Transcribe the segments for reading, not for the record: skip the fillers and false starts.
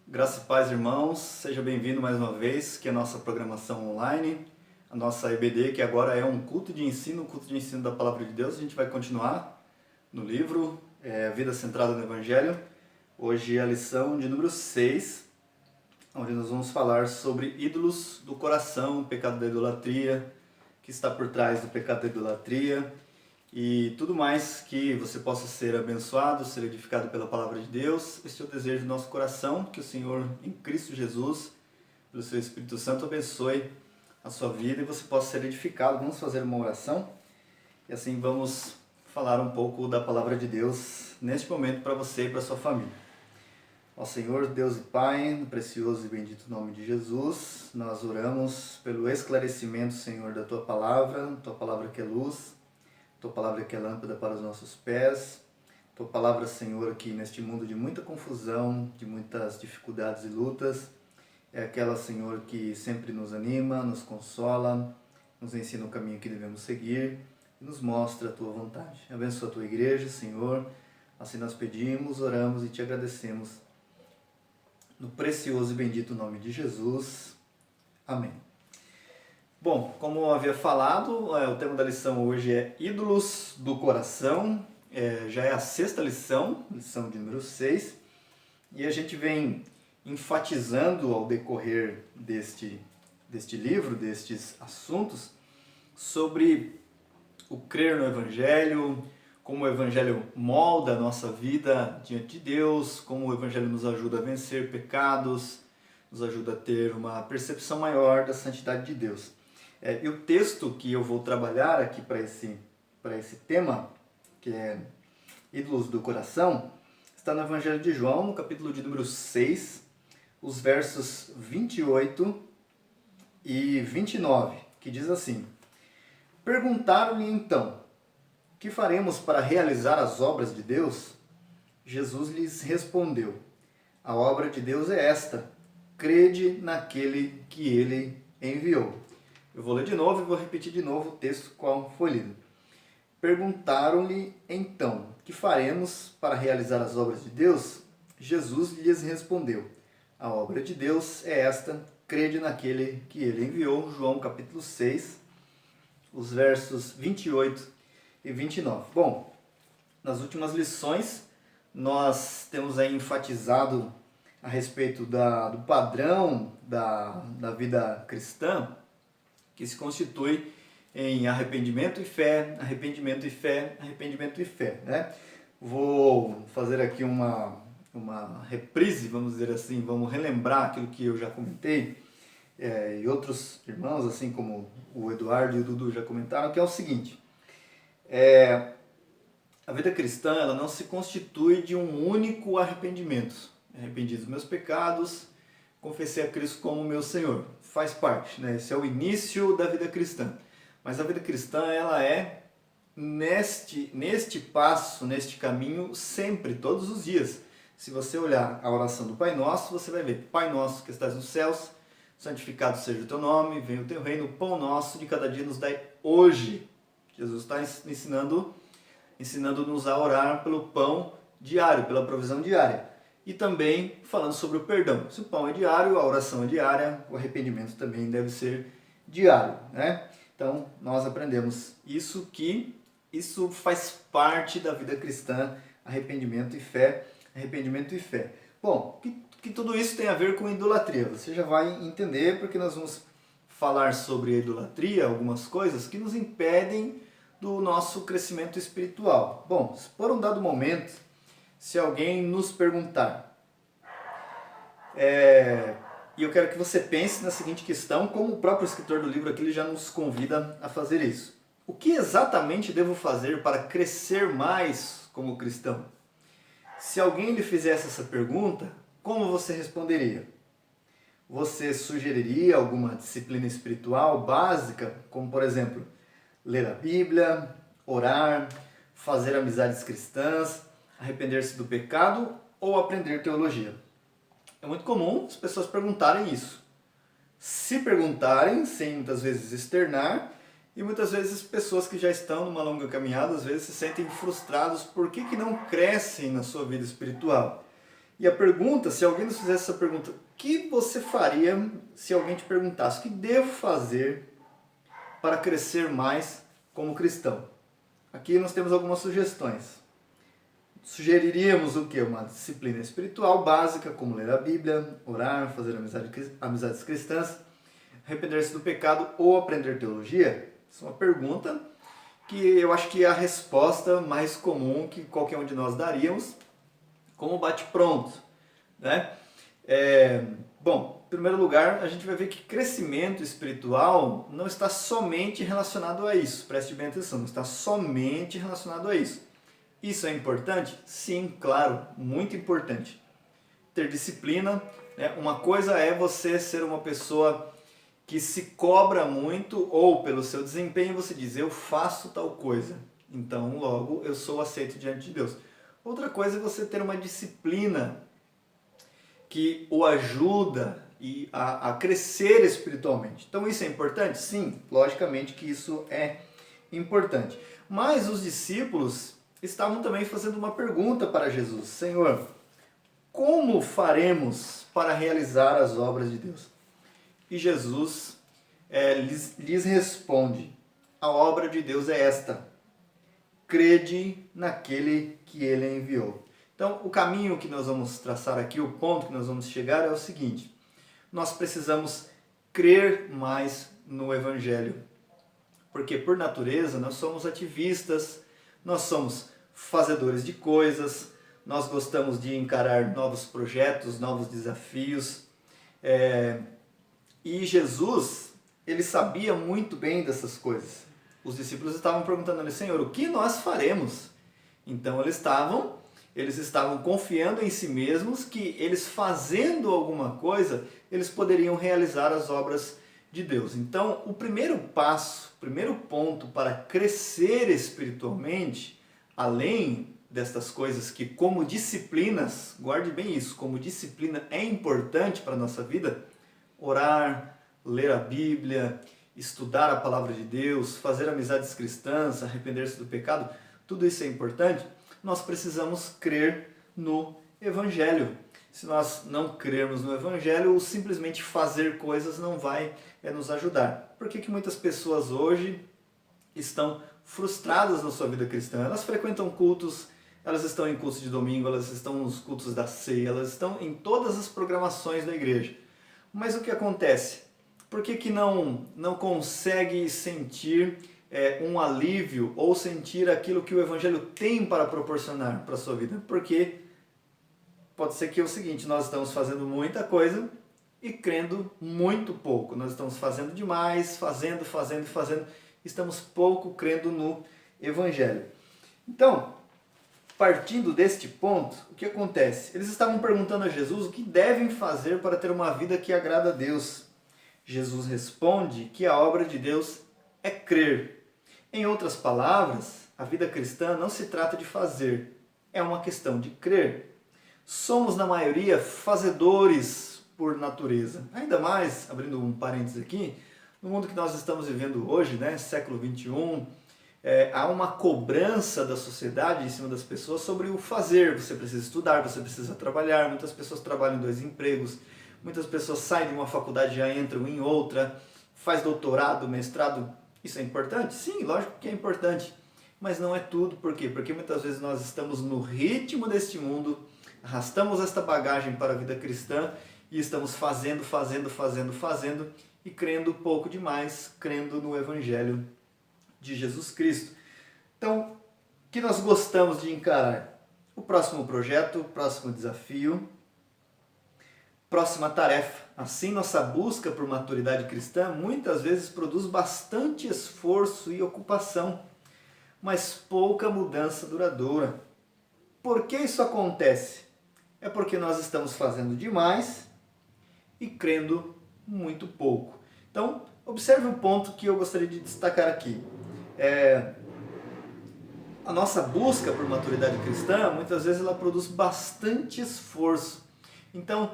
Graça e paz, irmãos. Seja bem-vindo mais uma vez, que é a nossa programação online, a nossa EBD, que agora é um culto de ensino da Palavra de Deus. A gente vai continuar no livro Vida Centrada no Evangelho. Hoje é a lição de número 6, onde nós vamos falar sobre ídolos do coração, o pecado da idolatria, que está por trás do pecado da idolatria, e tudo mais que você possa ser abençoado, ser edificado pela Palavra de Deus. Este é o desejo do nosso coração, que o Senhor, em Cristo Jesus, pelo seu Espírito Santo, abençoe a sua vida e você possa ser edificado. Vamos fazer uma oração e assim vamos falar um pouco da Palavra de Deus neste momento para você e para a sua família. Ó Senhor, Deus e Pai, no precioso e bendito nome de Jesus, nós oramos pelo esclarecimento, Senhor, da Tua Palavra que é luz, Tua Palavra que é lâmpada para os nossos pés, Tua Palavra, Senhor, que neste mundo de muita confusão, de muitas dificuldades e lutas, é aquela, Senhor, que sempre nos anima, nos consola, nos ensina o caminho que devemos seguir e nos mostra a Tua vontade. Abençoa a Tua igreja, Senhor, assim nós pedimos, oramos e Te agradecemos. No precioso e bendito nome de Jesus. Amém. Bom, como eu havia falado, o tema da lição hoje é ídolos do coração. Já é a sexta lição de número 6. E a gente vem enfatizando ao decorrer deste livro, destes assuntos, sobre o crer no Evangelho, como o Evangelho molda a nossa vida diante de Deus, como o Evangelho nos ajuda a vencer pecados, nos ajuda a ter uma percepção maior da santidade de Deus. E o texto que eu vou trabalhar aqui para esse tema, que é ídolos do coração, está no Evangelho de João, no capítulo de número 6, os versos 28 e 29, que diz assim: Perguntaram-lhe então, que faremos para realizar as obras de Deus? Jesus lhes respondeu: A obra de Deus é esta, crede naquele que ele enviou. Eu vou ler de novo e vou repetir de novo o texto qual foi lido. Perguntaram-lhe então, que faremos para realizar as obras de Deus? Jesus lhes respondeu: A obra de Deus é esta, crede naquele que ele enviou. João capítulo 6, os versos 28 e 29. Bom, nas últimas lições nós temos aí enfatizado a respeito do padrão da vida cristã, que se constitui em arrependimento e fé, arrependimento e fé, arrependimento e fé, né? Vou fazer aqui uma reprise, vamos dizer assim, vamos relembrar aquilo que eu já comentei, e outros irmãos, assim como o Eduardo e o Dudu já comentaram, que é o seguinte: a vida cristã, ela não se constitui de um único arrependimento. Arrependi dos meus pecados, confessei a Cristo como meu Senhor. Faz parte, né? Esse é o início da vida cristã. Mas a vida cristã, ela é neste passo, neste caminho, sempre, todos os dias. Se você olhar a oração do Pai Nosso, você vai ver: Pai Nosso que estás nos céus, santificado seja o teu nome, venha o teu reino, o pão nosso de cada dia nos dai hoje. Jesus está ensinando-nos a orar pelo pão diário, pela provisão diária. E também falando sobre o perdão. Se o pão é diário, a oração é diária, o arrependimento também deve ser diário, né? Então, nós aprendemos isso faz parte da vida cristã, arrependimento e fé, arrependimento e fé. Bom, que tudo isso tem a ver com idolatria. Você já vai entender, porque nós vamos falar sobre a idolatria, algumas coisas que nos impedem do nosso crescimento espiritual. Bom, por um dado momento, se alguém nos perguntar, e eu quero que você pense na seguinte questão, como o próprio escritor do livro aqui ele já nos convida a fazer isso: o que exatamente devo fazer para crescer mais como cristão? Se alguém lhe fizesse essa pergunta, como você responderia? Você sugeriria alguma disciplina espiritual básica, como por exemplo, ler a Bíblia, orar, fazer amizades cristãs, arrepender-se do pecado ou aprender teologia? É muito comum as pessoas perguntarem isso. Se perguntarem, sem muitas vezes externar, e muitas vezes pessoas que já estão numa longa caminhada, às vezes se sentem frustrados por que não crescem na sua vida espiritual. E a pergunta, se alguém nos fizesse essa pergunta, o que você faria se alguém te perguntasse, o que devo fazer para crescer mais como cristão? Aqui nós temos algumas sugestões. Sugeriríamos o quê? Uma disciplina espiritual básica, como ler a Bíblia, orar, fazer amizades cristãs, arrepender-se do pecado ou aprender teologia? Isso é uma pergunta que eu acho que é a resposta mais comum que qualquer um de nós daríamos, como bate-pronto, né? Bom, em primeiro lugar, a gente vai ver que crescimento espiritual não está somente relacionado a isso. Preste bem atenção, não está somente relacionado a isso. Isso é importante? Sim, claro, muito importante. Ter disciplina, né? Uma coisa é você ser uma pessoa que se cobra muito, ou pelo seu desempenho você diz, eu faço tal coisa, então logo eu sou aceito diante de Deus. Outra coisa é você ter uma disciplina que o ajuda a crescer espiritualmente. Então isso é importante? Sim, logicamente que isso é importante. Mas os discípulos estavam também fazendo uma pergunta para Jesus. Senhor, como faremos para realizar as obras de Deus? E Jesus lhes responde, a obra de Deus é esta, crede naquele que ele enviou. Então, o caminho que nós vamos traçar aqui, o ponto que nós vamos chegar é o seguinte, nós precisamos crer mais no Evangelho, porque por natureza nós somos ativistas, nós somos fazedores de coisas, nós gostamos de encarar novos projetos, novos desafios, e Jesus, ele sabia muito bem dessas coisas. Os discípulos estavam perguntando a ele, Senhor, o que nós faremos? Então eles estavam confiando em si mesmos que eles fazendo alguma coisa, eles poderiam realizar as obras de Deus. Então o primeiro passo, o primeiro ponto para crescer espiritualmente, além destas coisas que como disciplinas, guarde bem isso, como disciplina é importante para a nossa vida, orar, ler a Bíblia, estudar a palavra de Deus, fazer amizades cristãs, arrepender-se do pecado, tudo isso é importante, nós precisamos crer no Evangelho. Se nós não crermos no Evangelho, o simplesmente fazer coisas não vai nos ajudar. Por que muitas pessoas hoje estão frustradas na sua vida cristã? Elas frequentam cultos, elas estão em cultos de domingo, elas estão nos cultos da ceia, elas estão em todas as programações da igreja. Mas o que acontece? Por que não consegue sentir um alívio ou sentir aquilo que o Evangelho tem para proporcionar para a sua vida? Porque pode ser que é o seguinte, nós estamos fazendo muita coisa e crendo muito pouco. Nós estamos fazendo demais, fazendo, estamos pouco crendo no Evangelho. Então, partindo deste ponto, o que acontece? Eles estavam perguntando a Jesus o que devem fazer para ter uma vida que agrada a Deus. Jesus responde que a obra de Deus é crer. Em outras palavras, a vida cristã não se trata de fazer, é uma questão de crer. Somos, na maioria, fazedores por natureza. Ainda mais, abrindo um parênteses aqui, no mundo que nós estamos vivendo hoje, né, século XXI, há uma cobrança da sociedade em cima das pessoas sobre o fazer. Você precisa estudar, você precisa trabalhar, muitas pessoas trabalham em 2 empregos, muitas pessoas saem de uma faculdade e já entram em outra, faz doutorado, mestrado. Isso é importante? Sim, lógico que é importante, mas não é tudo. Por quê? Porque muitas vezes nós estamos no ritmo deste mundo, arrastamos esta bagagem para a vida cristã e estamos fazendo e crendo pouco demais, crendo no Evangelho de Jesus Cristo. Então, o que nós gostamos de encarar? O próximo projeto, o próximo desafio, próxima tarefa. Assim, nossa busca por maturidade cristã muitas vezes produz bastante esforço e ocupação, mas pouca mudança duradoura. Por que isso acontece? É porque nós estamos fazendo demais e crendo muito pouco. Então, observe um ponto que eu gostaria de destacar aqui. A nossa busca por maturidade cristã, muitas vezes ela produz bastante esforço. Então,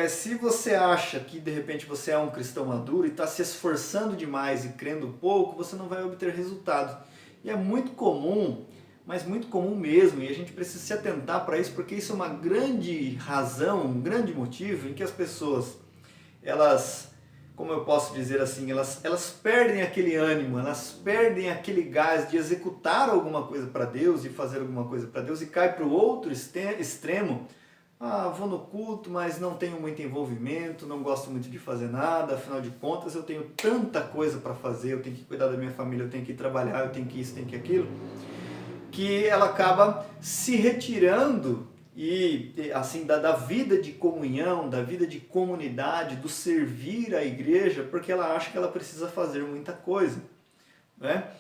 se você acha que de repente você é um cristão maduro e está se esforçando demais e crendo pouco, você não vai obter resultado. E é muito comum mas muito comum mesmo, e a gente precisa se atentar para isso, porque isso é uma grande razão, um grande motivo em que as pessoas, elas, como eu posso dizer assim, elas perdem aquele ânimo, elas perdem aquele gás de executar alguma coisa para Deus, de fazer alguma coisa para Deus, e cai para o outro extremo. Vou no culto, mas não tenho muito envolvimento, não gosto muito de fazer nada, afinal de contas eu tenho tanta coisa para fazer, eu tenho que cuidar da minha família, eu tenho que trabalhar, eu tenho que isso, tenho que aquilo, que ela acaba se retirando e assim da vida de comunhão, da vida de comunidade, do servir à igreja, porque ela acha que ela precisa fazer muita coisa, né?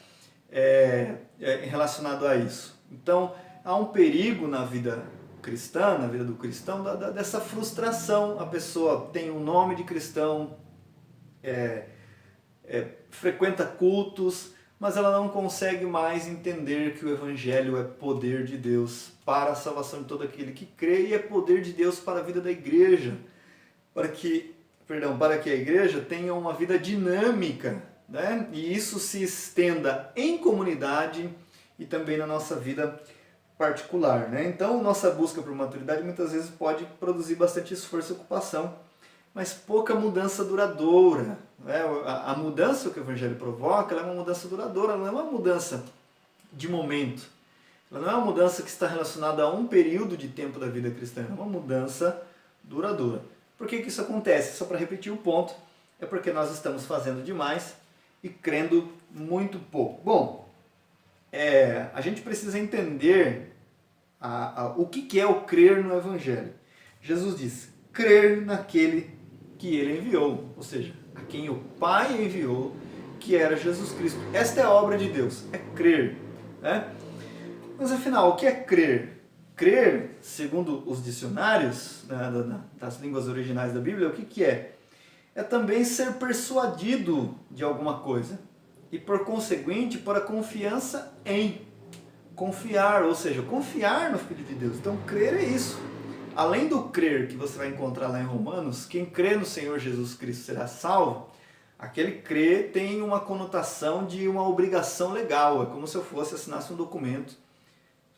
Relacionado a isso. Então, há um perigo na vida cristã, na vida do cristão, dessa frustração. A pessoa tem um nome de cristão, frequenta cultos, mas ela não consegue mais entender que o Evangelho é poder de Deus para a salvação de todo aquele que crê, e é poder de Deus para a vida da igreja, para que a igreja tenha uma vida dinâmica, né? E isso se estenda em comunidade e também na nossa vida particular, né? Então, nossa busca por maturidade muitas vezes pode produzir bastante esforço e ocupação, mas pouca mudança duradoura, né? A mudança que o Evangelho provoca, ela é uma mudança duradoura, ela não é uma mudança de momento, ela não é uma mudança que está relacionada a um período de tempo da vida cristã, é uma mudança duradoura. Por que isso acontece? Só para repetir o ponto, é porque nós estamos fazendo demais e crendo muito pouco. Bom, a gente precisa entender o que é o crer no Evangelho. Jesus diz, crer naquele que ele enviou, ou seja, a quem o Pai enviou, que era Jesus Cristo. Esta é a obra de Deus, é crer, né? Mas afinal, o que é crer? Crer, segundo os dicionários, né, das línguas originais da Bíblia, o que é? É também ser persuadido de alguma coisa e, por conseguinte, por a confiança em. Confiar, ou seja, confiar no Filho de Deus. Então, crer é isso. Além do crer que você vai encontrar lá em Romanos, quem crê no Senhor Jesus Cristo será salvo, aquele crer tem uma conotação de uma obrigação legal. É como se eu assinasse um documento.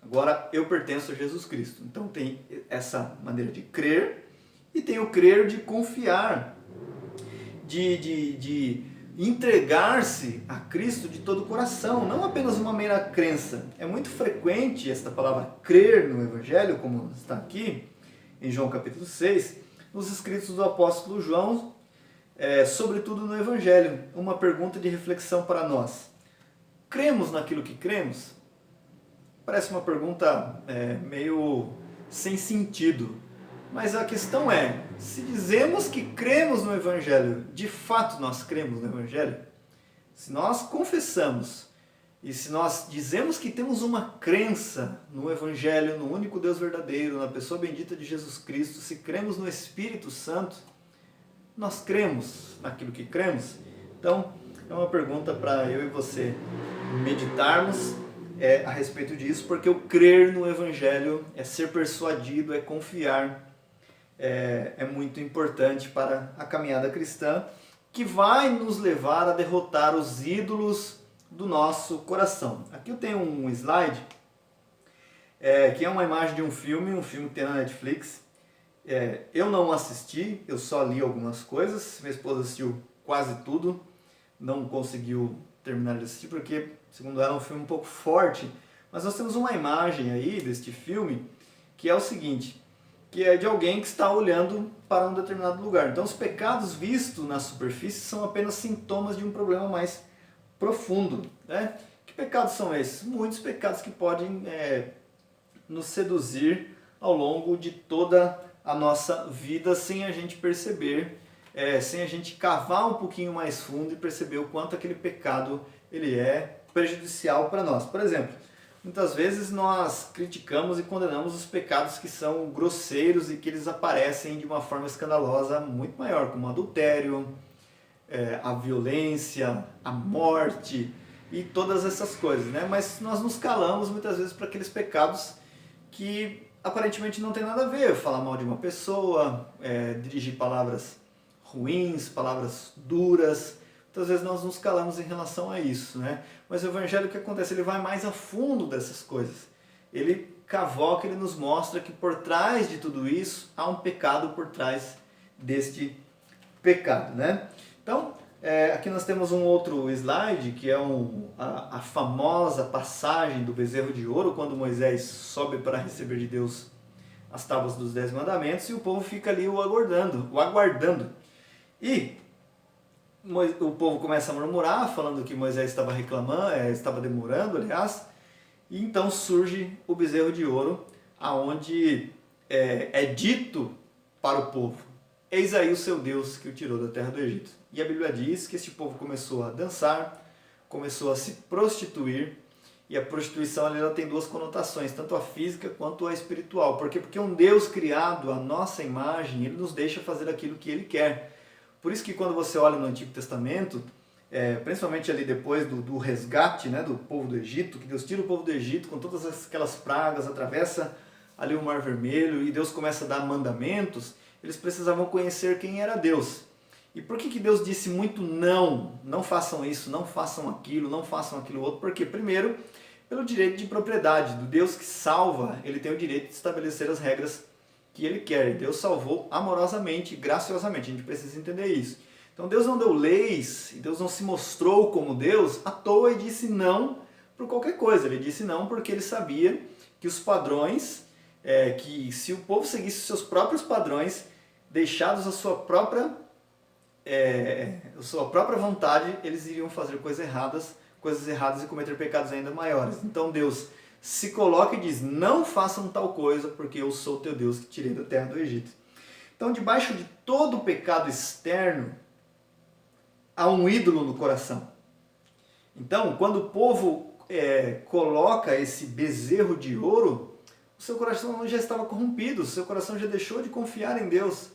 Agora, eu pertenço a Jesus Cristo. Então, tem essa maneira de crer e tem o crer de confiar, de entregar-se a Cristo de todo o coração, não apenas uma mera crença. É muito frequente esta palavra crer no Evangelho, como está aqui em João capítulo 6, nos escritos do apóstolo João, sobretudo no Evangelho. Uma pergunta de reflexão para nós. Cremos naquilo que cremos? Parece uma pergunta meio sem sentido. Mas a questão é, se dizemos que cremos no Evangelho, de fato nós cremos no Evangelho? Se nós confessamos e se nós dizemos que temos uma crença no Evangelho, no único Deus verdadeiro, na pessoa bendita de Jesus Cristo, se cremos no Espírito Santo, nós cremos naquilo que cremos? Então, é uma pergunta para eu e você meditarmos a respeito disso, porque o crer no Evangelho é ser persuadido, é confiar, é muito importante para a caminhada cristã, que vai nos levar a derrotar os ídolos do nosso coração. Aqui eu tenho um slide, que é uma imagem de um filme que tem na Netflix. Eu não assisti, eu só li algumas coisas, minha esposa assistiu quase tudo, não conseguiu terminar de assistir porque, segundo ela, é um filme um pouco forte, mas nós temos uma imagem aí deste filme que é o seguinte, que é de alguém que está olhando para um determinado lugar. Então, os pecados vistos na superfície são apenas sintomas de um problema mais profundo, né? Que pecados são esses? Muitos pecados que podem nos seduzir ao longo de toda a nossa vida sem a gente perceber, sem a gente cavar um pouquinho mais fundo e perceber o quanto aquele pecado ele é prejudicial para nós. Por exemplo, muitas vezes nós criticamos e condenamos os pecados que são grosseiros e que eles aparecem de uma forma escandalosa muito maior, como o adultério, a violência, a morte e todas essas coisas, né? Mas nós nos calamos muitas vezes para aqueles pecados que aparentemente não tem nada a ver. Falar mal de uma pessoa, dirigir palavras ruins, palavras duras, Muitas vezes nós nos calamos em relação a isso, né? Mas o Evangelho, o que acontece? Ele vai mais a fundo dessas coisas. Ele cavoca, ele nos mostra que por trás de tudo isso há um pecado por trás deste pecado, né? Então, aqui nós temos um outro slide, que é a famosa passagem do bezerro de ouro, quando Moisés sobe para receber de Deus as tábuas dos 10 mandamentos, e o povo fica ali o aguardando. E o povo começa a murmurar, falando que Moisés estava reclamando, estava demorando, aliás, e então surge o bezerro de ouro, aonde é dito para o povo: eis aí o seu Deus que o tirou da terra do Egito. E a Bíblia diz que este povo começou a dançar, começou a se prostituir, e a prostituição ela tem duas conotações, tanto a física quanto a espiritual. Por quê? Porque um Deus criado à nossa imagem, ele nos deixa fazer aquilo que ele quer. Por isso que quando você olha no Antigo Testamento, principalmente ali depois do resgate, né, do povo do Egito, que Deus tira o povo do Egito com todas aquelas pragas, atravessa ali o Mar Vermelho e Deus começa a dar mandamentos, eles precisavam conhecer quem era Deus. E por que Deus disse muito não façam isso, não façam aquilo outro? Porque, primeiro, pelo direito de propriedade do Deus que salva, ele tem o direito de estabelecer as regras que ele quer. Deus salvou amorosamente, graciosamente, a gente precisa entender isso. Então Deus não deu leis, Deus não se mostrou como Deus à toa e disse não por qualquer coisa. Ele disse não porque ele sabia que os padrões, que se o povo seguisse os seus próprios padrões, deixados à sua própria vontade, eles iriam fazer coisas erradas e cometer pecados ainda maiores. Então Deus se coloca e diz: não façam tal coisa, porque eu sou teu Deus que tirei da terra do Egito. Então, debaixo de todo o pecado externo, há um ídolo no coração. Então, quando o povo coloca esse bezerro de ouro, o seu coração já estava corrompido, o seu coração já deixou de confiar em Deus.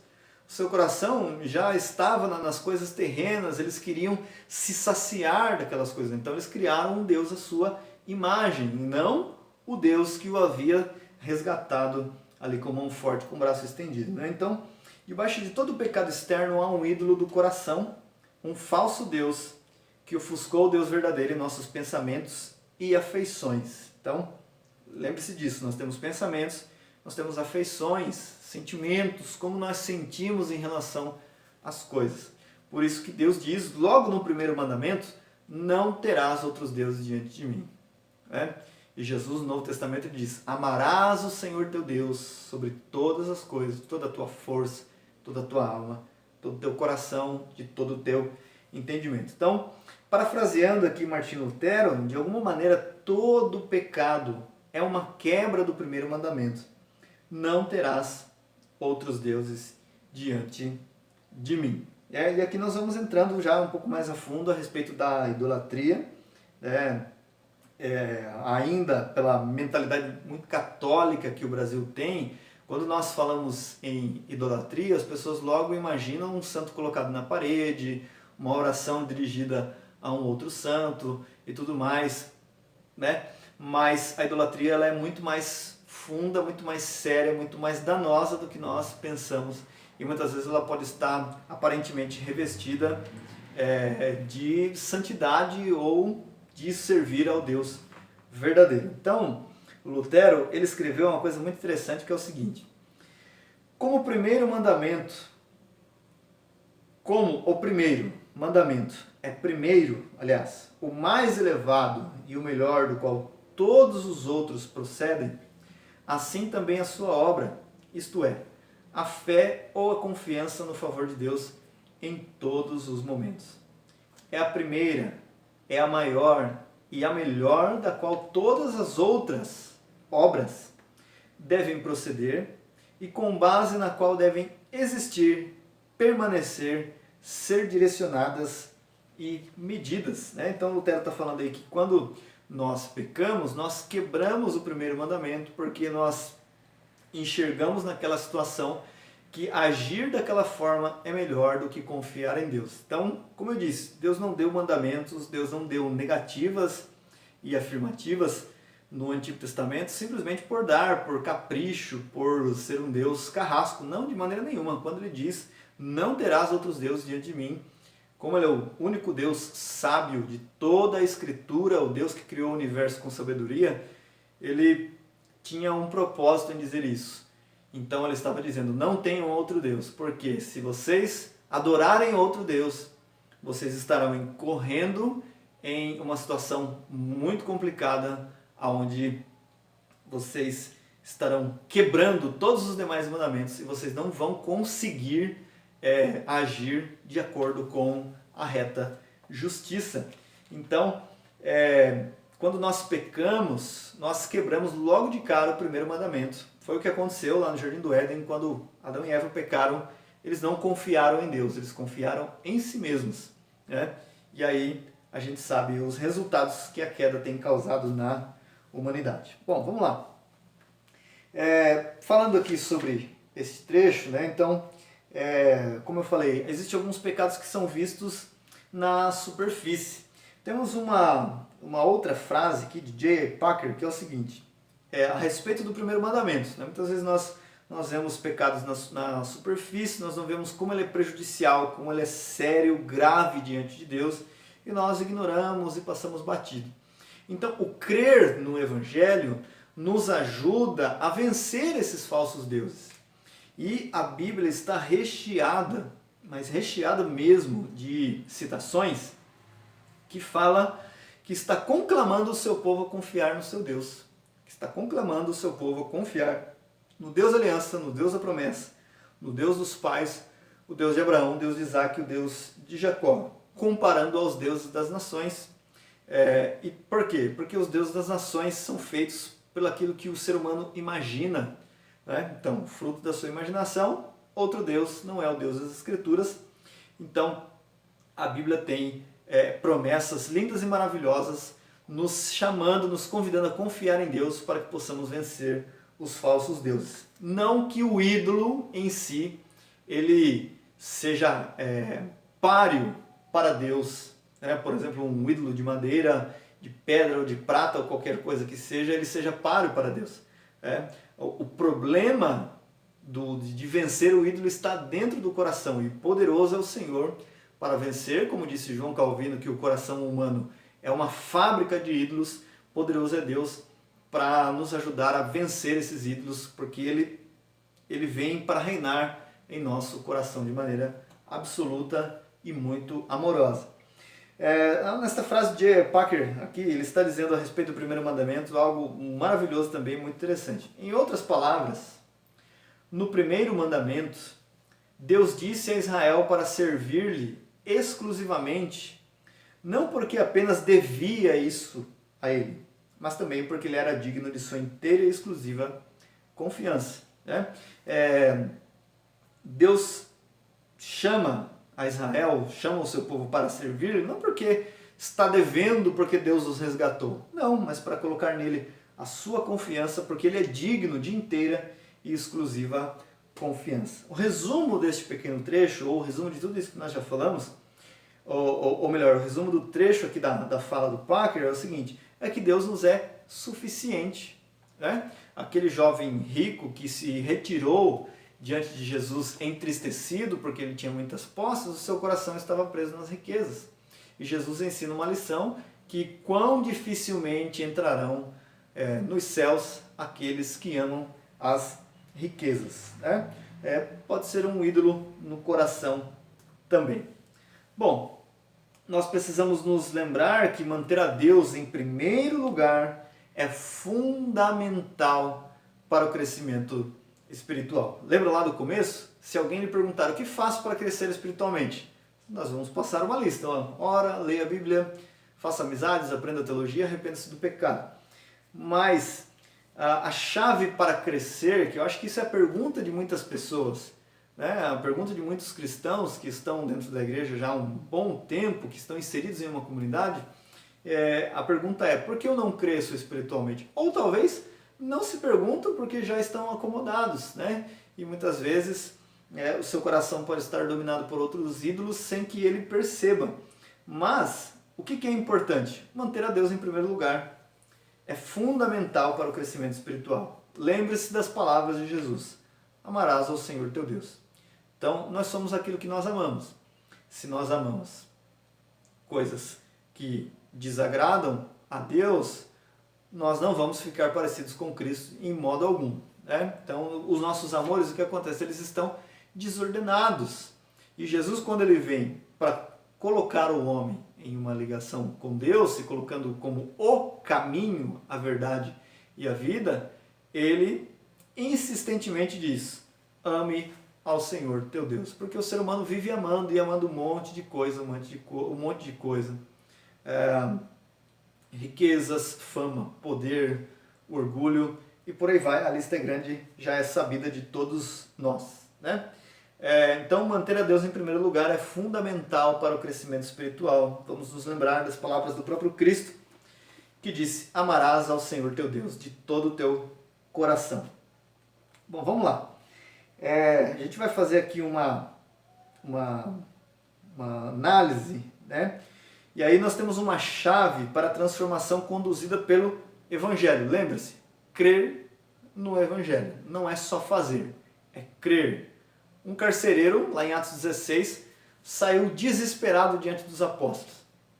O seu coração já estava nas coisas terrenas, eles queriam se saciar daquelas coisas. Então eles criaram um Deus à sua imagem, e não o Deus que o havia resgatado ali com mão forte, com o braço estendido, né? Então, debaixo de todo o pecado externo há um ídolo do coração, um falso Deus que ofuscou o Deus verdadeiro em nossos pensamentos e afeições. Então, lembre-se disso, nós temos pensamentos, nós temos afeições, sentimentos, como nós sentimos em relação às coisas. Por isso que Deus diz, logo no primeiro mandamento: não terás outros deuses diante de mim. E Jesus no Novo Testamento diz: amarás o Senhor teu Deus sobre todas as coisas, toda a tua força, toda a tua alma, todo o teu coração, de todo o teu entendimento. Então, parafraseando aqui Martinho Lutero, de alguma maneira todo pecado é uma quebra do primeiro mandamento: não terás outros deuses diante de mim. E aqui nós vamos entrando já um pouco mais a fundo a respeito da idolatria, ainda pela mentalidade muito católica que o Brasil tem. Quando nós falamos em idolatria, as pessoas logo imaginam um santo colocado na parede, uma oração dirigida a um outro santo e tudo mais, né? Mas a idolatria ela é muito mais funda, muito mais séria, muito mais danosa do que nós pensamos, e muitas vezes ela pode estar aparentemente revestida de santidade ou de servir ao Deus verdadeiro. Então, o Lutero ele escreveu uma coisa muito interessante, que é o seguinte: como o primeiro mandamento é primeiro, aliás, o mais elevado e o melhor do qual todos os outros procedem, assim também a sua obra, isto é, a fé ou a confiança no favor de Deus em todos os momentos. É a primeira, é a maior e a melhor da qual todas as outras obras devem proceder e com base na qual devem existir, permanecer, ser direcionadas e medidas, né? Então Lutero está falando aí que quando nós pecamos, nós quebramos o primeiro mandamento, porque nós enxergamos naquela situação que agir daquela forma é melhor do que confiar em Deus. Então, como eu disse, Deus não deu mandamentos, Deus não deu negativas e afirmativas no Antigo Testamento simplesmente por dar, por capricho, por ser um Deus carrasco. Não, de maneira nenhuma. Quando ele diz: não terás outros deuses diante de mim, como ele é o único Deus sábio de toda a Escritura, o Deus que criou o universo com sabedoria, ele tinha um propósito em dizer isso. Então ele estava dizendo, não tenham outro Deus, porque se vocês adorarem outro Deus, vocês estarão incorrendo em uma situação muito complicada, onde vocês estarão quebrando todos os demais mandamentos e vocês não vão conseguir agir de acordo com a reta justiça. Então, quando nós pecamos, nós quebramos logo de cara o primeiro mandamento. Foi o que aconteceu lá no Jardim do Éden, quando Adão e Eva pecaram. Eles não confiaram em Deus, eles confiaram em si mesmos, né? E aí a gente sabe os resultados que a queda tem causado na humanidade. Bom, vamos lá. Falando aqui sobre esse trecho, né? Então, como eu falei, existem alguns pecados que são vistos na superfície. Temos uma outra frase aqui de J.I. Packer, que é o seguinte, a respeito do primeiro mandamento, né? Muitas vezes nós vemos pecados na superfície, nós não vemos como ele é prejudicial, como ele é sério, grave diante de Deus, e nós ignoramos e passamos batido. Então, o crer no Evangelho nos ajuda a vencer esses falsos deuses. E a Bíblia está recheada, mas recheada mesmo, de citações que fala que está conclamando o seu povo a confiar no seu Deus. Que está conclamando o seu povo a confiar no Deus da aliança, no Deus da promessa, no Deus dos pais, o Deus de Abraão, o Deus de Isaac e o Deus de Jacó, comparando aos deuses das nações. E por quê? Porque os deuses das nações são feitos pelo aquilo que o ser humano imagina, né? Então, fruto da sua imaginação, outro Deus não é o Deus das Escrituras. Então, a Bíblia tem promessas lindas e maravilhosas, nos chamando, nos convidando a confiar em Deus para que possamos vencer os falsos deuses. Não que o ídolo em si ele seja páreo para Deus, né? Por exemplo, um ídolo de madeira, de pedra ou de prata ou qualquer coisa que seja, ele seja páreo para Deus. O problema de vencer o ídolo está dentro do coração, e poderoso é o Senhor para vencer, como disse João Calvino, que o coração humano é uma fábrica de ídolos. Poderoso é Deus para nos ajudar a vencer esses ídolos, porque ele vem para reinar em nosso coração de maneira absoluta e muito amorosa. Nesta frase de Packer, aqui, ele está dizendo a respeito do primeiro mandamento algo maravilhoso também, muito interessante. Em outras palavras, no primeiro mandamento, Deus disse a Israel para servir-lhe exclusivamente, não porque apenas devia isso a ele, mas também porque ele era digno de sua inteira e exclusiva confiança, né? Deus chama a Israel, chama o seu povo para servir, não porque está devendo, porque Deus os resgatou, não, mas para colocar nele a sua confiança, porque ele é digno de inteira e exclusiva confiança. O resumo deste pequeno trecho, ou o resumo de tudo isso que nós já falamos, ou melhor, o resumo do trecho aqui da fala do Packer é o seguinte, é que Deus nos é suficiente, né? Aquele jovem rico que se retirou diante de Jesus entristecido porque ele tinha muitas posses, o seu coração estava preso nas riquezas. E Jesus ensina uma lição que quão dificilmente entrarão nos céus aqueles que amam as riquezas, né? Pode ser um ídolo no coração também. Bom, nós precisamos nos lembrar que manter a Deus em primeiro lugar é fundamental para o crescimento espiritual. Lembra lá do começo? Se alguém lhe perguntar o que faço para crescer espiritualmente, nós vamos passar uma lista. Ora, leia a Bíblia, faça amizades, aprenda teologia, arrependa-se do pecado. Mas a chave para crescer, que eu acho que isso é a pergunta de muitas pessoas, né? A pergunta de muitos cristãos que estão dentro da igreja já há um bom tempo, que estão inseridos em uma comunidade, a pergunta é, por que eu não cresço espiritualmente? Ou talvez não se perguntam porque já estão acomodados, né? E muitas vezes o seu coração pode estar dominado por outros ídolos sem que ele perceba. Mas o que é importante? Manter a Deus em primeiro lugar. É fundamental para o crescimento espiritual. Lembre-se das palavras de Jesus. Amarás ao Senhor teu Deus. Então, nós somos aquilo que nós amamos. Se nós amamos coisas que desagradam a Deus, nós não vamos ficar parecidos com Cristo em modo algum, né? Então, os nossos amores, o que acontece? Eles estão desordenados. E Jesus, quando ele vem para colocar o homem em uma ligação com Deus, se colocando como o caminho, a verdade e a vida, ele insistentemente diz: ame ao Senhor teu Deus. Porque o ser humano vive amando e amando um monte de coisa, riquezas, fama, poder, orgulho e por aí vai. A lista é grande, já é sabida de todos nós, né? Então, manter a Deus em primeiro lugar é fundamental para o crescimento espiritual. Vamos nos lembrar das palavras do próprio Cristo, que disse: amarás ao Senhor teu Deus de todo o teu coração. Bom, vamos lá. A gente vai fazer aqui uma análise, né? E aí nós temos uma chave para a transformação conduzida pelo Evangelho. Lembre-se, crer no Evangelho. Não é só fazer, é crer. Um carcereiro, lá em Atos 16, saiu desesperado diante dos apóstolos.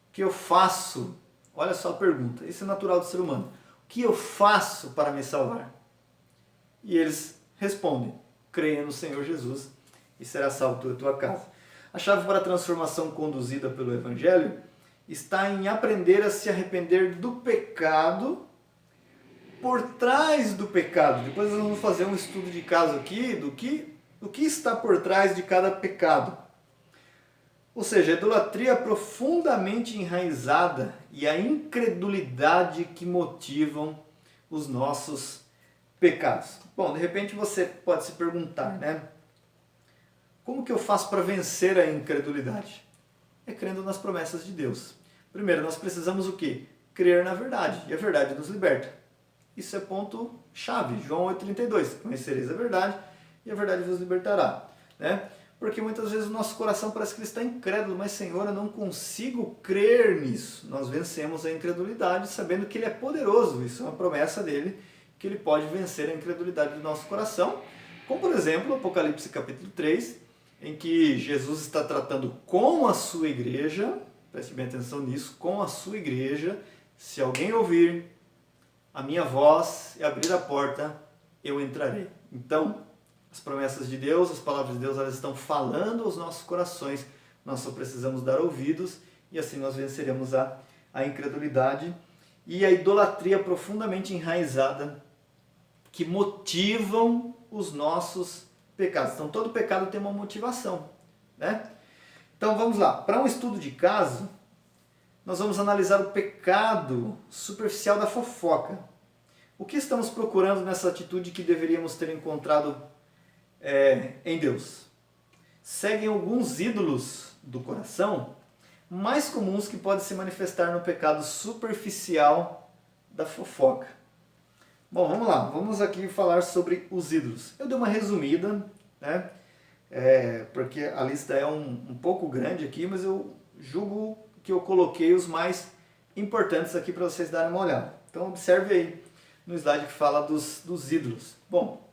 O que eu faço? Olha só a pergunta. Isso é natural do ser humano. O que eu faço para me salvar? E eles respondem: creia no Senhor Jesus e será salvo tu e tua casa. A chave para a transformação conduzida pelo Evangelho está em aprender a se arrepender do pecado por trás do pecado. Depois nós vamos fazer um estudo de caso aqui do que está por trás de cada pecado. Ou seja, a idolatria profundamente enraizada e a incredulidade que motivam os nossos pecados. Bom, de repente você pode se perguntar, né? Como que eu faço para vencer a incredulidade? É crendo nas promessas de Deus. Primeiro, nós precisamos o quê? Crer na verdade, e a verdade nos liberta. Isso é ponto chave, João 8,32. Conhecereis a verdade e a verdade vos libertará, né? Porque muitas vezes o nosso coração parece que ele está incrédulo, mas Senhor, eu não consigo crer nisso. Nós vencemos a incredulidade sabendo que Ele é poderoso, isso é uma promessa dele, que Ele pode vencer a incredulidade do nosso coração, como por exemplo Apocalipse capítulo 3, em que Jesus está tratando com a sua igreja, preste bem atenção nisso, com a sua igreja: se alguém ouvir a minha voz e abrir a porta, eu entrarei. Então, as promessas de Deus, as palavras de Deus, elas estão falando aos nossos corações, nós só precisamos dar ouvidos e assim nós venceremos a incredulidade e a idolatria profundamente enraizada que motivam os nossos pecados. Então todo pecado tem uma motivação, né? Então vamos lá, para um estudo de caso, nós vamos analisar o pecado superficial da fofoca. O que estamos procurando nessa atitude que deveríamos ter encontrado em Deus? Seguem alguns ídolos do coração mais comuns que podem se manifestar no pecado superficial da fofoca. Bom, vamos lá, vamos aqui falar sobre os ídolos. Eu dei uma resumida, né? Porque a lista é um pouco grande aqui, mas eu julgo que eu coloquei os mais importantes aqui para vocês darem uma olhada. Então observe aí no slide que fala dos ídolos. Bom,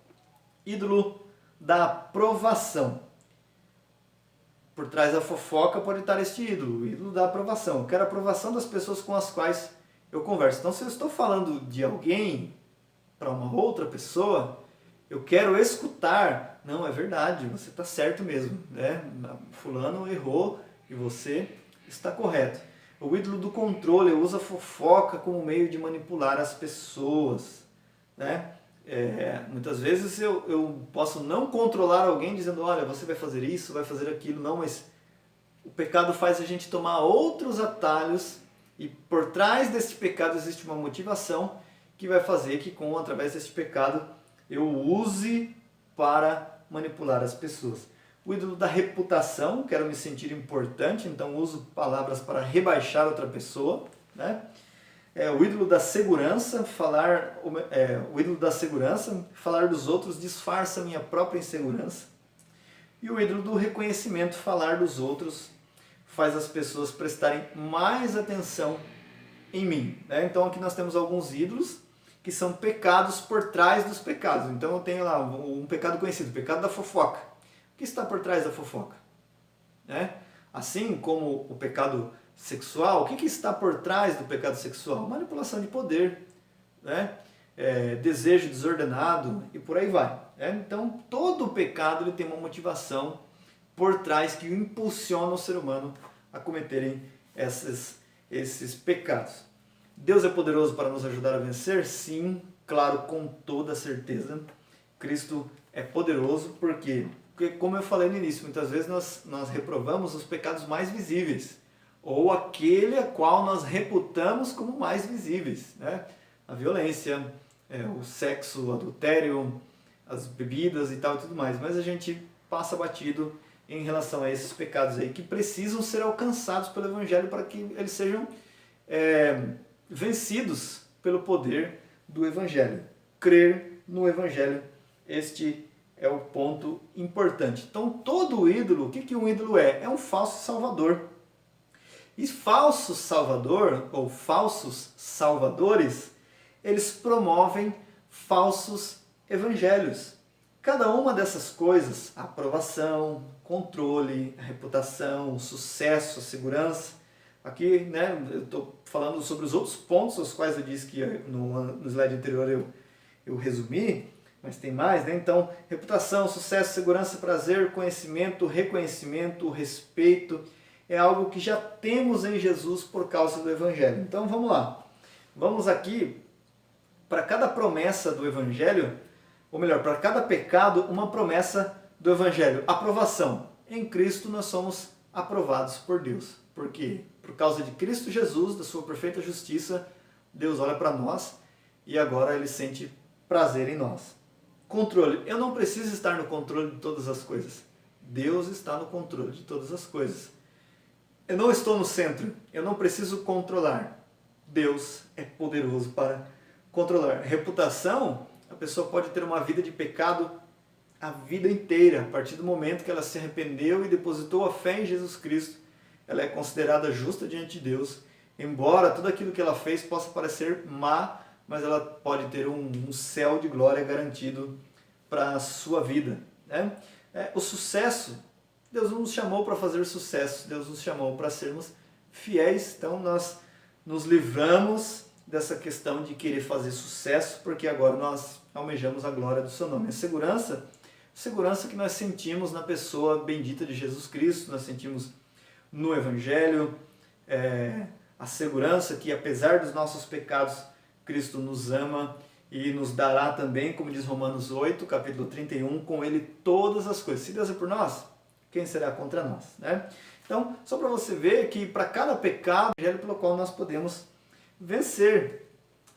ídolo da aprovação. Por trás da fofoca pode estar este ídolo, o ídolo da aprovação. Eu quero a aprovação das pessoas com as quais eu converso. Então, se eu estou falando de alguém para uma outra pessoa, eu quero escutar. Não, é verdade, você está certo mesmo, né? Fulano errou e você está correto. O ídolo do controle, eu uso a fofoca como meio de manipular as pessoas, né? Muitas vezes eu posso não controlar alguém dizendo: olha, você vai fazer isso, vai fazer aquilo. Não, mas o pecado faz a gente tomar outros atalhos e por trás desse pecado existe uma motivação que vai fazer que através desse pecado eu use para manipular as pessoas. O ídolo da reputação, quero me sentir importante, então uso palavras para rebaixar outra pessoa, né? O ídolo da segurança, falar dos outros disfarça a minha própria insegurança. E o ídolo do reconhecimento, falar dos outros, faz as pessoas prestarem mais atenção em mim, né? Então aqui nós temos alguns ídolos que são pecados por trás dos pecados. Então eu tenho lá um pecado conhecido, o pecado da fofoca. O que está por trás da fofoca? Assim como o pecado sexual, o que está por trás do pecado sexual? Manipulação de poder, né? Desejo desordenado e por aí vai. Então, todo pecado ele tem uma motivação por trás que impulsiona o ser humano a cometerem esses pecados. Deus é poderoso para nos ajudar a vencer? Sim, claro, com toda certeza. Cristo é poderoso porque, como eu falei no início, muitas vezes nós reprovamos os pecados mais visíveis, ou aquele a qual nós reputamos como mais visíveis, né? A violência, o sexo, o adultério, as bebidas e tal e tudo mais. Mas a gente passa batido em relação a esses pecados aí que precisam ser alcançados pelo Evangelho para que eles sejam vencidos pelo poder do Evangelho. Crer no Evangelho, este é o ponto importante. Então, todo ídolo, o que um ídolo é? É um falso salvador. E falso salvador, ou falsos salvadores, eles promovem falsos evangelhos. Cada uma dessas coisas, a aprovação, controle, a reputação, o sucesso, a segurança. Aqui, né, eu estou falando sobre os outros pontos, os quais eu disse que no slide anterior eu resumi, mas tem mais, né? Então, reputação, sucesso, segurança, prazer, conhecimento, reconhecimento, respeito, é algo que já temos em Jesus por causa do Evangelho. Então, vamos lá. Vamos aqui, para cada promessa do Evangelho, ou melhor, para cada pecado, uma promessa do Evangelho. Aprovação. Em Cristo nós somos aprovados por Deus. Por quê? Por causa de Cristo Jesus, da sua perfeita justiça, Deus olha para nós e agora Ele sente prazer em nós. Controle. Eu não preciso estar no controle de todas as coisas. Deus está no controle de todas as coisas. Eu não estou no centro. Eu não preciso controlar. Deus é poderoso para controlar. Reputação. A pessoa pode ter uma vida de pecado a vida inteira. A partir do momento que ela se arrependeu e depositou a fé em Jesus Cristo, ela é considerada justa diante de Deus. Embora tudo aquilo que ela fez possa parecer má, mas ela pode ter um céu de glória garantido para a sua vida, né? O sucesso, Deus não nos chamou para fazer sucesso, Deus nos chamou para sermos fiéis. Então nós nos livramos dessa questão de querer fazer sucesso, porque agora nós almejamos a glória do seu nome. A segurança que nós sentimos na pessoa bendita de Jesus Cristo, nós sentimos no Evangelho, a segurança que apesar dos nossos pecados, Cristo nos ama e nos dará também, como diz Romanos 8, capítulo 31, com Ele todas as coisas. Se Deus é por nós, quem será contra nós, né? Então, só para você ver que para cada pecado, o Evangelho pelo qual nós podemos vencer.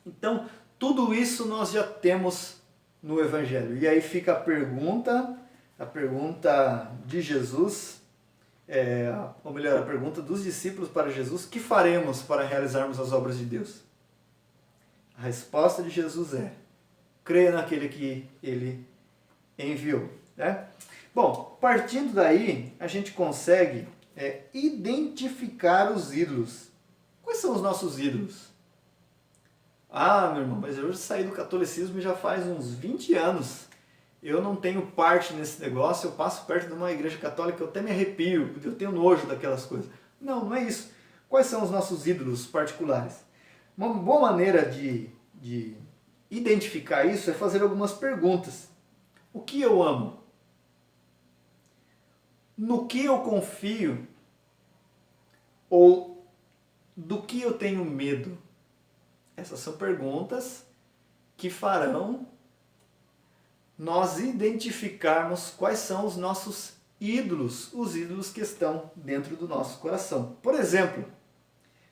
Então, tudo isso nós já temos no Evangelho. E aí fica a pergunta de Jesus, ou melhor, a pergunta dos discípulos para Jesus: o que faremos para realizarmos as obras de Deus? A resposta de Jesus é: creia naquele que Ele enviou, né? Bom, partindo daí, a gente consegue identificar os ídolos. Quais são os nossos ídolos? Ah, meu irmão, mas eu já saí do catolicismo já faz uns 20 anos. Eu não tenho parte nesse negócio, eu passo perto de uma igreja católica, eu até me arrepio, porque eu tenho nojo daquelas coisas. Não, não é isso. Quais são os nossos ídolos particulares? Uma boa maneira de identificar isso é fazer algumas perguntas. O que eu amo? No que eu confio? Ou do que eu tenho medo? Essas são perguntas que farão nós identificarmos quais são os nossos ídolos, os ídolos que estão dentro do nosso coração. Por exemplo,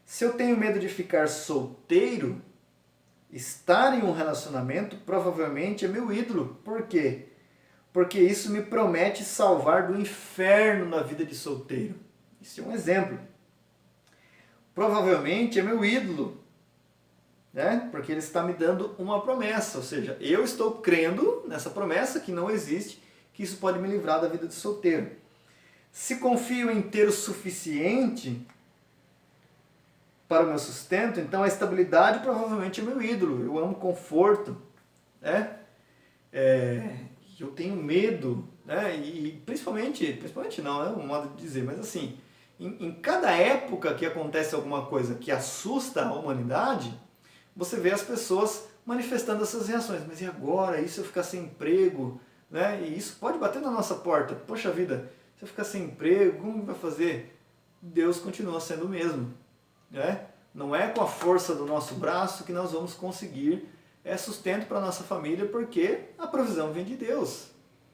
se eu tenho medo de ficar solteiro, estar em um relacionamento provavelmente é meu ídolo. Por quê? Porque isso me promete salvar do inferno na vida de solteiro. Isso é um exemplo. Provavelmente é meu ídolo, né? Porque ele está me dando uma promessa, ou seja, eu estou crendo nessa promessa que não existe, que isso pode me livrar da vida de solteiro. Se confio em ter o suficiente para o meu sustento, então a estabilidade provavelmente é meu ídolo. Eu amo conforto, né? Eu tenho medo, né? E principalmente não é um modo de dizer, mas assim, Em cada época que acontece alguma coisa que assusta a humanidade, você vê as pessoas manifestando essas reações. Mas e agora? E se eu ficar sem emprego? Né? E isso pode bater na nossa porta. Poxa vida, se eu ficar sem emprego, como vai fazer? Deus continua sendo o mesmo. Né? Não é com a força do nosso braço que nós vamos conseguir sustento para a nossa família, porque a provisão vem de Deus.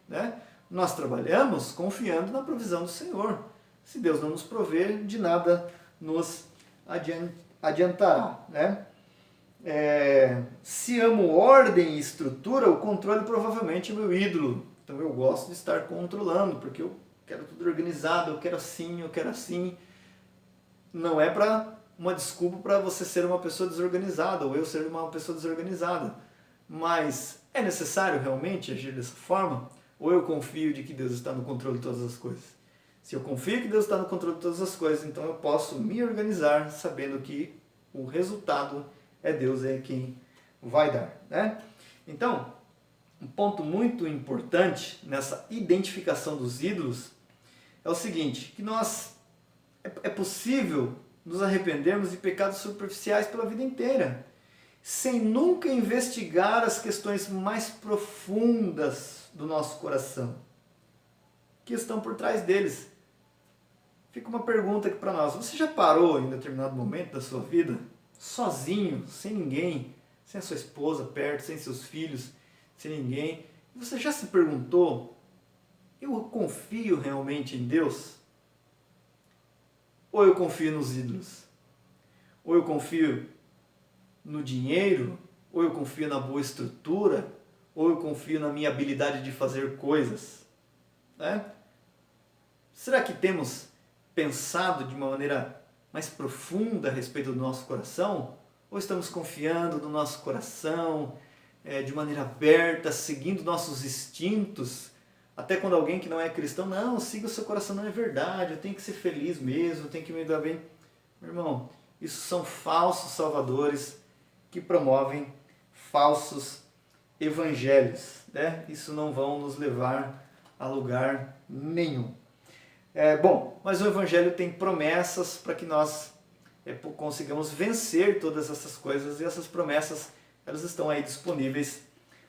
Né? Nós trabalhamos confiando na provisão do Senhor. Se Deus não nos prover, de nada nos adiantará. Né? Se amo ordem e estrutura, o controle provavelmente é meu ídolo. Então eu gosto de estar controlando, porque eu quero tudo organizado, eu quero assim. Não é uma desculpa para você ser uma pessoa desorganizada, ou eu ser uma pessoa desorganizada. Mas é necessário realmente agir dessa forma? Ou eu confio de que Deus está no controle de todas as coisas? Se eu confio que Deus está no controle de todas as coisas, então eu posso me organizar sabendo que o resultado é Deus, é quem vai dar. Né? Então, um ponto muito importante nessa identificação dos ídolos é o seguinte, que é possível nos arrependermos de pecados superficiais pela vida inteira, sem nunca investigar as questões mais profundas do nosso coração, que estão por trás deles. Fica uma pergunta aqui para nós. Você já parou em determinado momento da sua vida, sozinho, sem ninguém, sem a sua esposa perto, sem seus filhos, sem ninguém? E você já se perguntou, eu confio realmente em Deus? Ou eu confio nos ídolos? Ou eu confio no dinheiro? Ou eu confio na boa estrutura? Ou eu confio na minha habilidade de fazer coisas? Né? Será que temos pensado de uma maneira mais profunda a respeito do nosso coração? Ou estamos confiando no nosso coração de maneira aberta, seguindo nossos instintos? Até quando alguém que não é cristão, não, siga o seu coração, não é verdade, eu tenho que ser feliz mesmo, eu tenho que me dar bem. Meu irmão, isso são falsos salvadores que promovem falsos evangelhos. Né? Isso não vão nos levar a lugar nenhum. Mas o evangelho tem promessas para que nós consigamos vencer todas essas coisas, e essas promessas elas estão aí disponíveis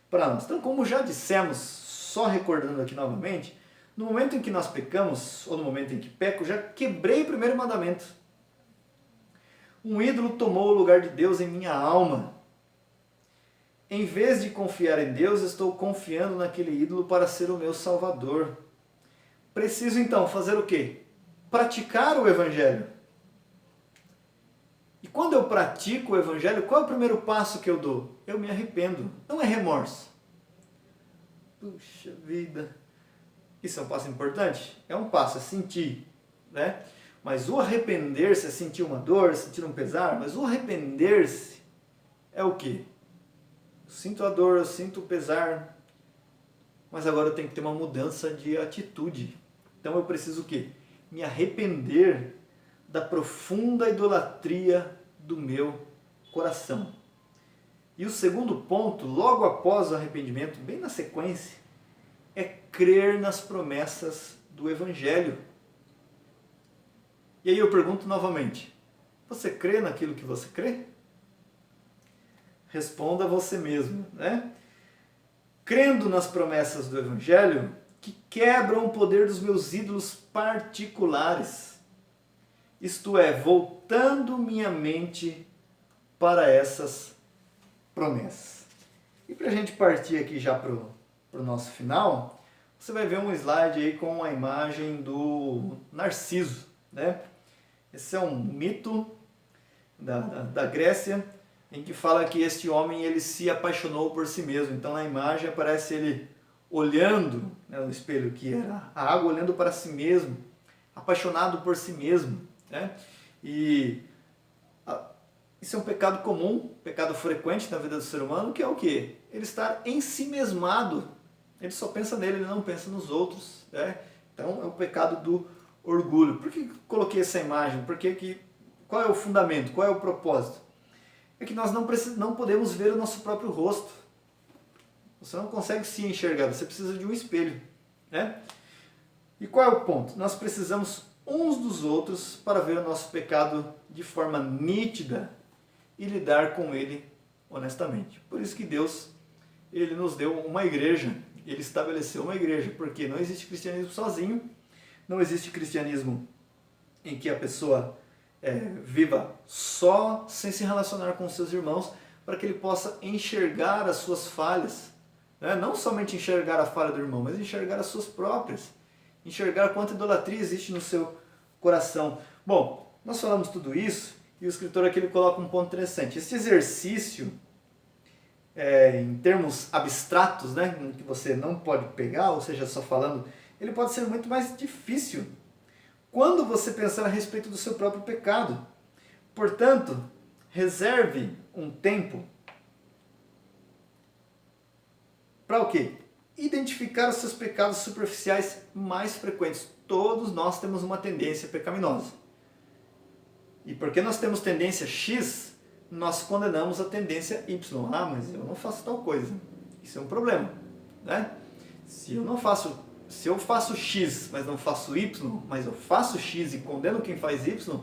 para nós. Então, como já dissemos, só recordando aqui novamente, no momento em que nós pecamos, ou no momento em que peco, já quebrei o primeiro mandamento. Um ídolo tomou o lugar de Deus em minha alma. Em vez de confiar em Deus, estou confiando naquele ídolo para ser o meu salvador. Preciso então fazer o quê? Praticar o evangelho. E quando eu pratico o evangelho, qual é o primeiro passo que eu dou? Eu me arrependo. Não é remorso. Puxa vida. Isso é um passo importante? É um passo, é sentir. Né? Mas o arrepender-se é sentir uma dor, sentir um pesar. Mas o arrepender-se é o quê? Eu sinto a dor, eu sinto o pesar. Mas agora eu tenho que ter uma mudança de atitude. Então eu preciso o quê? Me arrepender da profunda idolatria do meu coração. E o segundo ponto, logo após o arrependimento, bem na sequência, é crer nas promessas do Evangelho. E aí eu pergunto novamente, você crê naquilo que você crê? Responda você mesmo, né? Crendo nas promessas do Evangelho, que quebram o poder dos meus ídolos particulares. Isto é, voltando minha mente para essas promessas. E para a gente partir aqui já para o nosso final, você vai ver um slide aí com a imagem do Narciso. Né? Esse é um mito da Grécia, em que fala que este homem ele se apaixonou por si mesmo. Então na imagem aparece ele olhando, né, no espelho, que era a água, olhando para si mesmo, apaixonado por si mesmo. Né? E isso é um pecado comum, pecado frequente na vida do ser humano, que é o quê? Ele estar em si mesmado. Ele só pensa nele, ele não pensa nos outros. Né? Então é o pecado do orgulho. Por que coloquei essa imagem? Qual é o fundamento? Qual é o propósito? É que nós não podemos ver o nosso próprio rosto. Você não consegue se enxergar, você precisa de um espelho. Né? E qual é o ponto? Nós precisamos uns dos outros para ver o nosso pecado de forma nítida e lidar com ele honestamente. Por isso que Deus, ele nos deu uma igreja, ele estabeleceu uma igreja, porque não existe cristianismo sozinho, não existe cristianismo em que a pessoa viva só, sem se relacionar com seus irmãos, para que ele possa enxergar as suas falhas, né? Não somente enxergar a falha do irmão, mas enxergar as suas próprias, enxergar quanta idolatria existe no seu coração. Bom, nós falamos tudo isso e o escritor aqui ele coloca um ponto interessante. Esse exercício, em termos abstratos, né, que você não pode pegar, ou seja, só falando, ele pode ser muito mais difícil quando você pensar a respeito do seu próprio pecado. Portanto, reserve um tempo para o quê? Identificar os seus pecados superficiais mais frequentes. Todos nós temos uma tendência pecaminosa. E porque nós temos tendência X, nós condenamos a tendência Y. Ah, mas eu não faço tal coisa. Isso é um problema, né? Se eu faço X, mas não faço Y, mas eu faço X e condeno quem faz Y,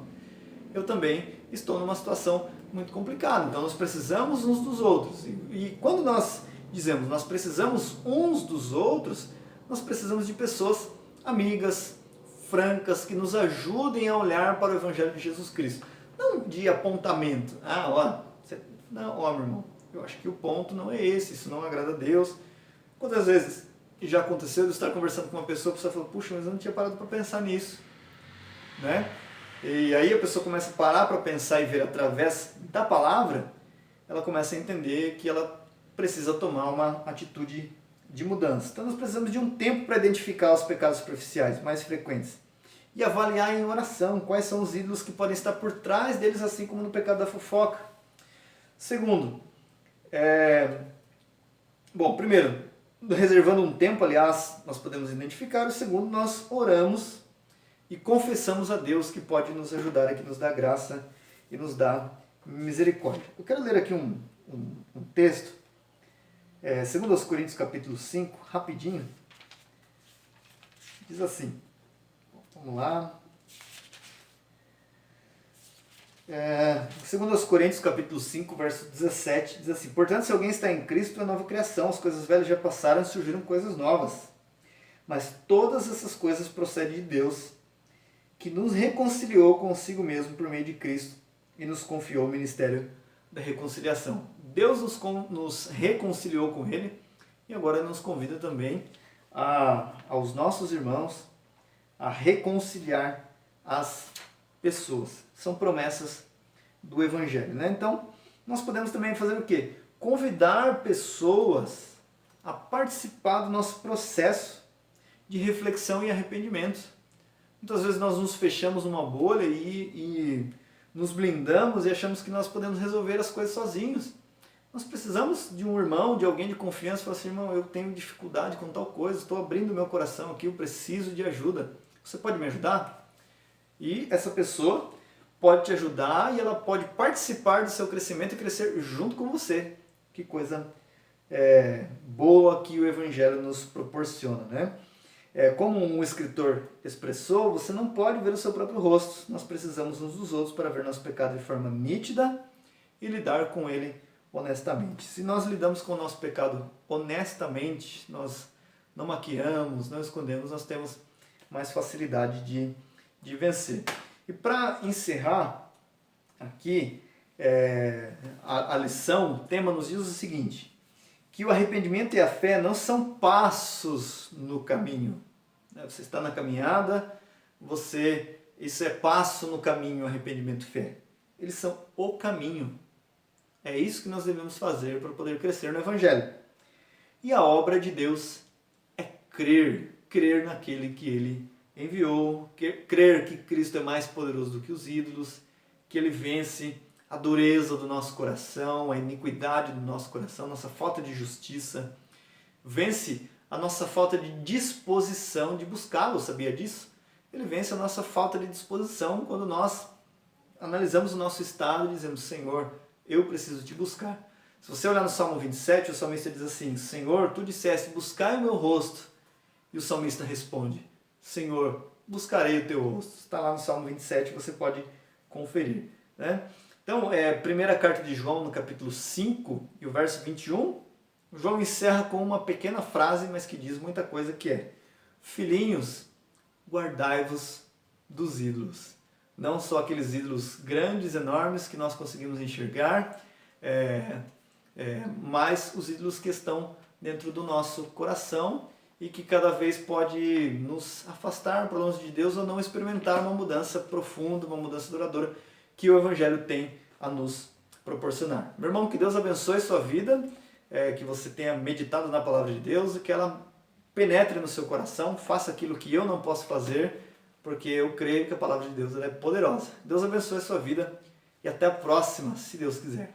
eu também estou numa situação muito complicada. Então nós precisamos uns dos outros. E quando nós dizemos nós precisamos uns dos outros, nós precisamos de pessoas amigas, francas, que nos ajudem a olhar para o Evangelho de Jesus Cristo. Não de apontamento. Meu irmão, eu acho que o ponto não é esse, isso não agrada a Deus. Quantas vezes já aconteceu de estar conversando com uma pessoa, a pessoa fala, puxa, mas eu não tinha parado para pensar nisso, né? E aí a pessoa começa a parar para pensar e ver através da palavra, ela começa a entender que ela precisa tomar uma atitude de mudança. Então nós precisamos de um tempo para identificar os pecados superficiais mais frequentes e avaliar em oração quais são os ídolos que podem estar por trás deles, assim como no pecado da fofoca. Segundo, primeiro, reservando um tempo, aliás, nós podemos identificar. O segundo, nós oramos e confessamos a Deus que pode nos ajudar, que nos dá graça e nos dá misericórdia. Eu quero ler aqui um texto, 2 Coríntios capítulo 5, rapidinho. Diz assim, vamos lá. 2 Coríntios capítulo 5, verso 17, diz assim, portanto, se alguém está em Cristo, é nova criação, as coisas velhas já passaram e surgiram coisas novas. Mas todas essas coisas procedem de Deus, que nos reconciliou consigo mesmo por meio de Cristo e nos confiou o ministério da reconciliação. Deus nos reconciliou com Ele e agora nos convida também aos nossos irmãos a reconciliar as pessoas. São promessas do Evangelho, né? Então, nós podemos também fazer o quê? Convidar pessoas a participar do nosso processo de reflexão e arrependimento. Muitas vezes nós nos fechamos numa bolha e nos blindamos e achamos que nós podemos resolver as coisas sozinhos. Nós precisamos de um irmão, de alguém de confiança, falar assim, irmão, eu tenho dificuldade com tal coisa, estou abrindo meu coração aqui, eu preciso de ajuda. Você pode me ajudar? E essa pessoa pode te ajudar e ela pode participar do seu crescimento e crescer junto com você. Que coisa boa que o Evangelho nos proporciona, né? Como um escritor expressou, você não pode ver o seu próprio rosto. Nós precisamos uns dos outros para ver nosso pecado de forma nítida e lidar com ele honestamente. Se nós lidamos com o nosso pecado honestamente, nós não maquiamos, não escondemos, nós temos mais facilidade de vencer. E para encerrar aqui a lição, o tema nos diz o seguinte, que o arrependimento e a fé não são passos no caminho. Você está na caminhada, isso é passo no caminho, arrependimento e fé. Eles são o caminho. É isso que nós devemos fazer para poder crescer no Evangelho. E a obra de Deus é crer naquele que Ele enviou, crer que Cristo é mais poderoso do que os ídolos, que Ele vence a dureza do nosso coração, a iniquidade do nosso coração, nossa falta de justiça, vence a nossa falta de disposição de buscá-lo, sabia disso? Ele vence a nossa falta de disposição quando nós analisamos o nosso estado e dizemos, Senhor, eu preciso te buscar. Se você olhar no Salmo 27, o salmista diz assim, Senhor, tu disseste, buscai o meu rosto. E o salmista responde, Senhor, buscarei o teu rosto. Está lá no Salmo 27, você pode conferir, né? Então, primeira carta de João, no capítulo 5 e o verso 21, João encerra com uma pequena frase, mas que diz muita coisa, que é: filhinhos, guardai-vos dos ídolos. Não só aqueles ídolos grandes, enormes, que nós conseguimos enxergar, mas os ídolos que estão dentro do nosso coração e que cada vez pode nos afastar para longe de Deus ou não experimentar uma mudança profunda, uma mudança duradoura que o Evangelho tem a nos proporcionar. Meu irmão, que Deus abençoe sua vida, que você tenha meditado na Palavra de Deus e que ela penetre no seu coração, faça aquilo que eu não posso fazer, porque eu creio que a Palavra de Deus ela é poderosa. Deus abençoe sua vida e até a próxima, se Deus quiser.